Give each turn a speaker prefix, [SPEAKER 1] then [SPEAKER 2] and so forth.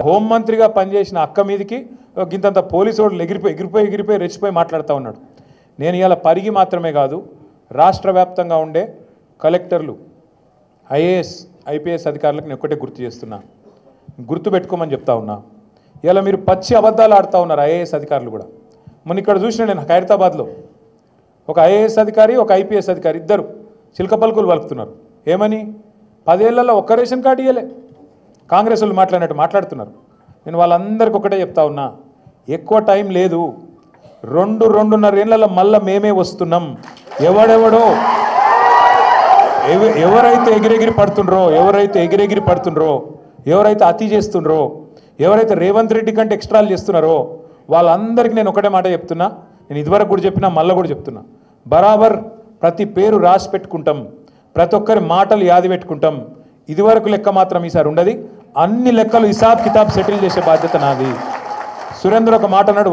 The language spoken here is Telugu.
[SPEAKER 1] హోంమంత్రిగా పనిచేసిన అక్క మీదకి గింతంత పోలీసు వాళ్ళు ఎగిరిపోయి రెచ్చిపోయి మాట్లాడుతూ ఉన్నాడు. నేను ఇవాళ పరిగి మాత్రమే కాదు, రాష్ట్ర వ్యాప్తంగా ఉండే కలెక్టర్లు, ఐఏఎస్ ఐపీఎస్ అధికారులకు నేను ఒక్కటే గుర్తు చేస్తున్నా, గుర్తుపెట్టుకోమని చెప్తా ఉన్నా. ఇలా మీరు పచ్చి అబద్ధాలు ఆడుతూ ఉన్నారు ఐఏఎస్ అధికారులు కూడా. మొన్న ఇక్కడ చూసిన నేను ఖైరతాబాద్లో ఒక ఐఏఎస్ అధికారి, ఒక ఐపీఎస్ అధికారి ఇద్దరు చిలక పలుకులు పలుకుతున్నారు. ఏమని? 10 ఏళ్లలో ఒక్క రేషన్ కార్డు ఇవ్వలే. కాంగ్రెస్ వాళ్ళు మాట్లాడినట్టు మాట్లాడుతున్నారు. నేను వాళ్ళందరికీ ఒకటే చెప్తా ఉన్నా, ఎక్కువ టైం లేదు, 2-2.5 ఏళ్లలో మళ్ళీ మేమే వస్తున్నాం. ఎవరైతే ఎగిరెగిరి పడుతుండ్రో, ఎవరైతే అతి చేస్తుండ్రో, ఎవరైతే రేవంత్ రెడ్డి కంటే ఎక్స్ట్రాలు చేస్తున్నారో వాళ్ళందరికీ నేను ఒకటే మాట చెప్తున్నా. నేను ఇదివరకు కూడా చెప్పినా, మళ్ళీ కూడా చెప్తున్నా, బరాబర్ ప్రతి పేరు రాసి పెట్టుకుంటాం, ప్రతి ఒక్కరి మాటలు యాది పెట్టుకుంటాం. ఇదివరకు లెక్క మాత్రం ఈసారి ఉండదు. అన్ని లెక్కలు హిసాబ్ కితాబ్ సెటిల్ చేసే బాధ్యత నాది. సురేంద్ర ఒక మాట అన్నాడు.